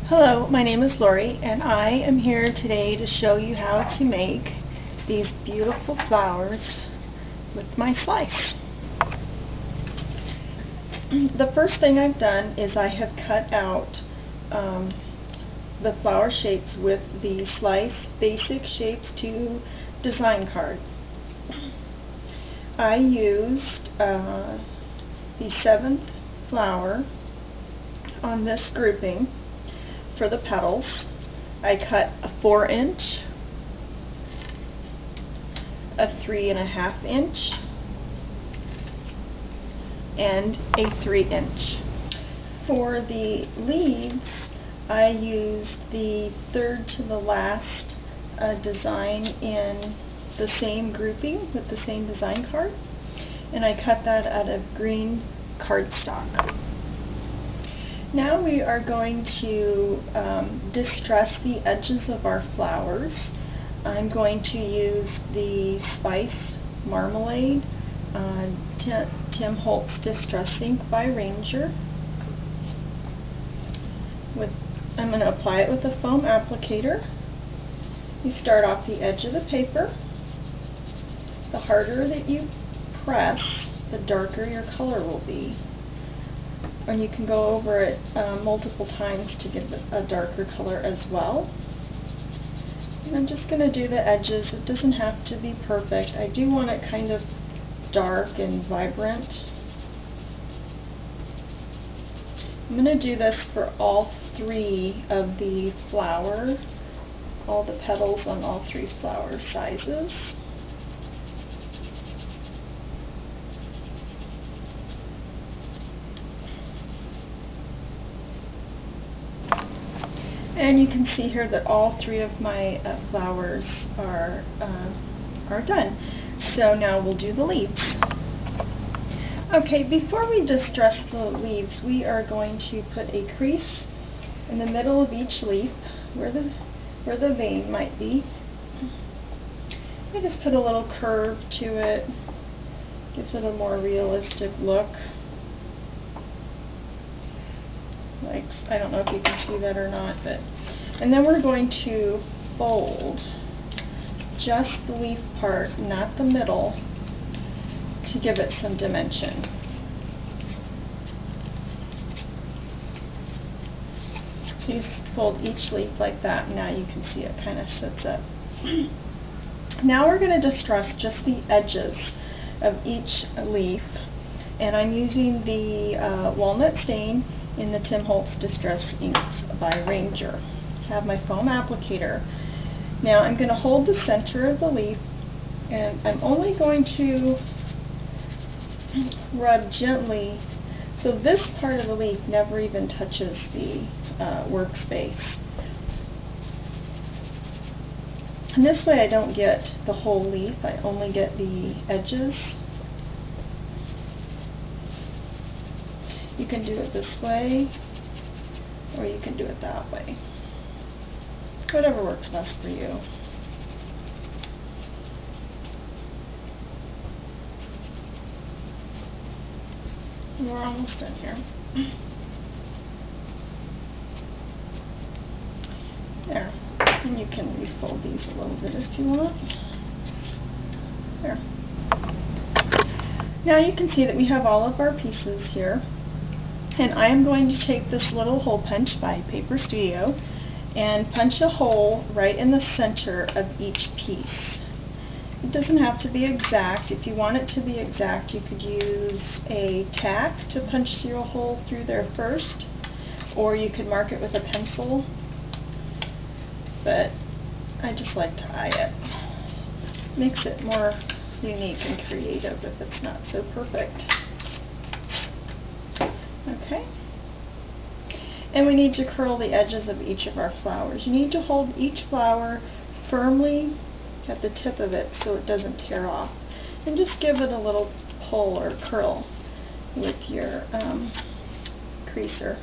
Hello, my name is Lori, and I am here today to show you how to make these beautiful flowers with my slice. The first thing I've done is I have cut out the flower shapes with the Slice Basic Shapes 2 design card. I used the 7th flower on this grouping. For the petals, I cut a 4-inch, a 3.5-inch, and a 3-inch. For the leaves, I used the third to the last design in the same grouping with the same design card, and I cut that out of green cardstock. Now we are going to distress the edges of our flowers. I'm going to use the Spice Marmalade Tim Holtz Distress Ink by Ranger. I'm going to apply it with a foam applicator. You start off the edge of the paper. The harder that you press, the darker your color will be. And you can go over it multiple times to get a darker color as well. And I'm just going to do the edges. It doesn't have to be perfect. I do want it kind of dark and vibrant. I'm going to do this for all 3 of the flower, all the petals on all 3 flower sizes. And you can see here that all 3 of my flowers are done. So now we'll do the leaves. Okay, before we distress the leaves, we are going to put a crease in the middle of each leaf where the vein might be. I just put a little curve to it, gives it a more realistic look. Like, I don't know if you can see that or not, but and then we're going to fold just the leaf part, not the middle, to give it some dimension. So you fold each leaf like that, and now you can see it kind of sits up. Now we're going to distress just the edges of each leaf, and I'm using the walnut stain in the Tim Holtz Distress Inks by Ranger. I have my foam applicator. Now I'm going to hold the center of the leaf, and I'm only going to rub gently so this part of the leaf never even touches the workspace. And this way I don't get the whole leaf, I only get the edges. You can do it this way, or you can do it that way. Whatever works best for you. We're almost done here. There. And you can refold these a little bit if you want. There. Now you can see that we have all of our pieces here. And I am going to take this little hole punch by Paper Studio and punch a hole right in the center of each piece. It doesn't have to be exact. If you want it to be exact, you could use a tack to punch your hole through there first, or you could mark it with a pencil, but I just like to eye it. Makes it more unique and creative if it's not so perfect. Okay, and we need to curl the edges of each of our flowers. You need to hold each flower firmly at the tip of it so it doesn't tear off, and just give it a little pull or curl with your creaser.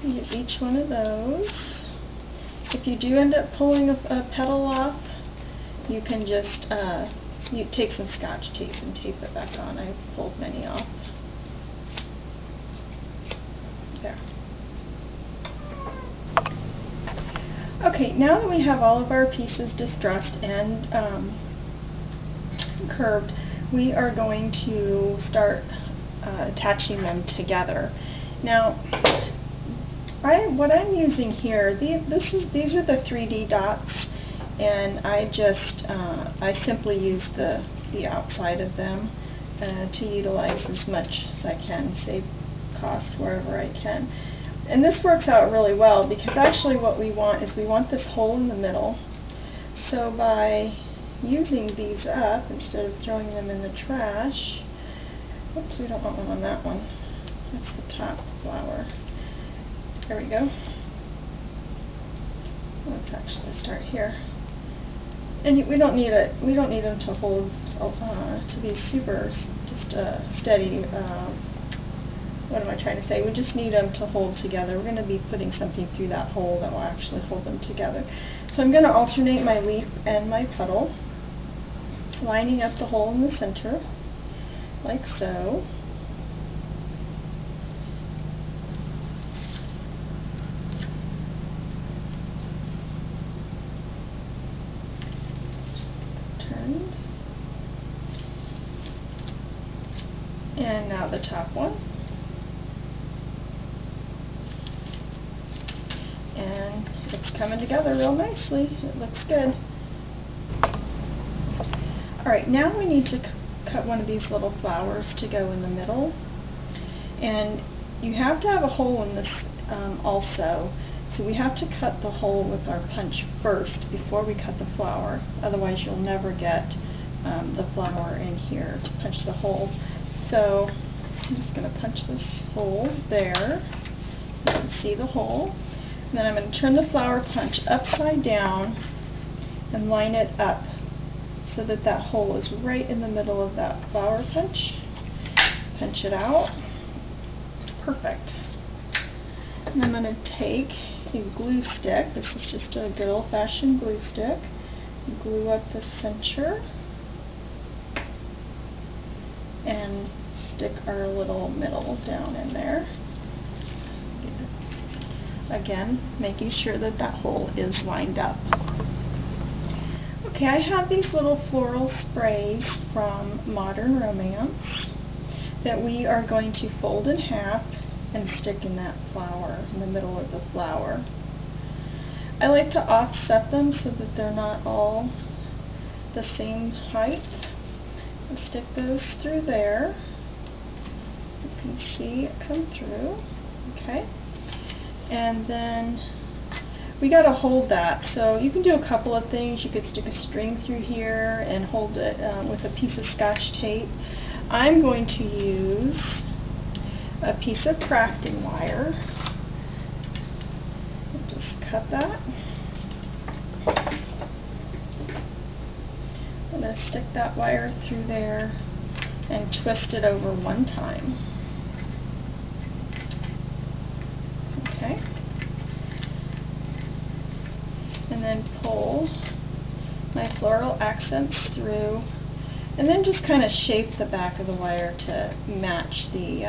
You get each one of those. If you do end up pulling a petal off, you can just you take some Scotch tape and tape it back on. I've pulled many off. There. Okay, now that we have all of our pieces distressed and curved, we are going to start attaching them together. Now, what I'm using here, these are the 3D dots, and I simply use the outside of them to utilize as much as I can, save costs wherever I can. And this works out really well because actually what we want is we want this hole in the middle. So by using these up, instead of throwing them in the trash, oops, we don't want one on that one. That's the top flower. There we go. Let's actually start here. And we don't need them to hold to be super steady. What am I trying to say? We just need them to hold together. We're going to be putting something through that hole that will actually hold them together. So I'm going to alternate my leaf and my petal, lining up the hole in the center, like so. Turned. And now the top one. And it's coming together real nicely. It looks good. Alright, now we need to cut one of these little flowers to go in the middle. And you have to have a hole in this also. So we have to cut the hole with our punch first before we cut the flower. Otherwise you'll never get the flower in here to punch the hole. So I'm just going to punch this hole there. You can see the hole. And then I'm going to turn the flower punch upside down and line it up so that that hole is right in the middle of that flower punch. Punch it out. Perfect. And I'm going to take a glue stick. This is just a good old-fashioned glue stick. Glue up the center and stick our little middle down in there. Again, making sure that that hole is lined up. Okay, I have these little floral sprays from Modern Romance that we are going to fold in half and stick in that flower, in the middle of the flower. I like to offset them so that they're not all the same height. I'll stick those through there. You can see it come through. Okay. And then we got to hold that. So you can do a couple of things. You could stick a string through here and hold it with a piece of Scotch tape. I'm going to use a piece of crafting wire. I'll just cut that. I'm going to stick that wire through there and twist it over one time. Okay. And then pull my floral accents through, and then just kind of shape the back of the wire to match the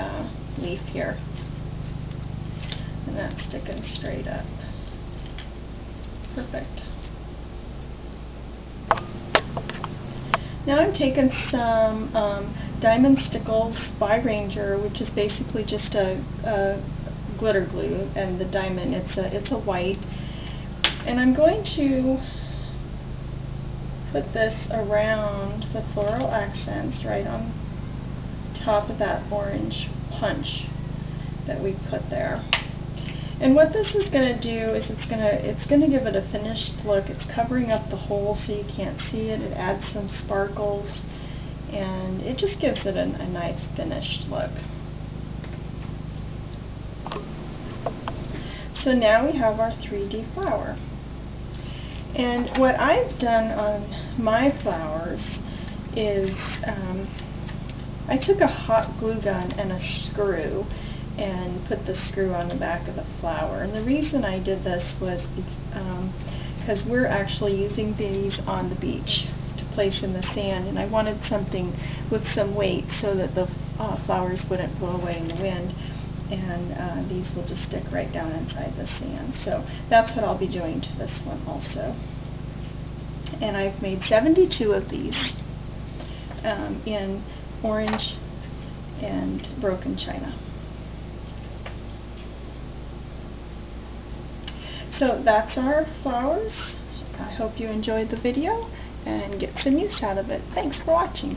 leaf here. And that's sticking straight up. Perfect. Now I'm taking some Diamond Stickles by Ranger, which is basically just a glitter glue, and the diamond, it's a white. And I'm going to put this around the floral accents right on top of that orange punch that we put there. And what this is going to do is it's going to give it a finished look. It's covering up the hole so you can't see it. It adds some sparkles, and it just gives it a nice finished look. So now we have our 3D flower. And what I've done on my flowers is I took a hot glue gun and a screw and put the screw on the back of the flower. And the reason I did this was because we're actually using these on the beach to place in the sand, and I wanted something with some weight so that the flowers wouldn't blow away in the wind. and these will just stick right down inside the sand. So that's what I'll be doing to this one also. And I've made 72 of these in orange and broken china. So that's our flowers. I hope you enjoyed the video and get some use out of it. Thanks for watching.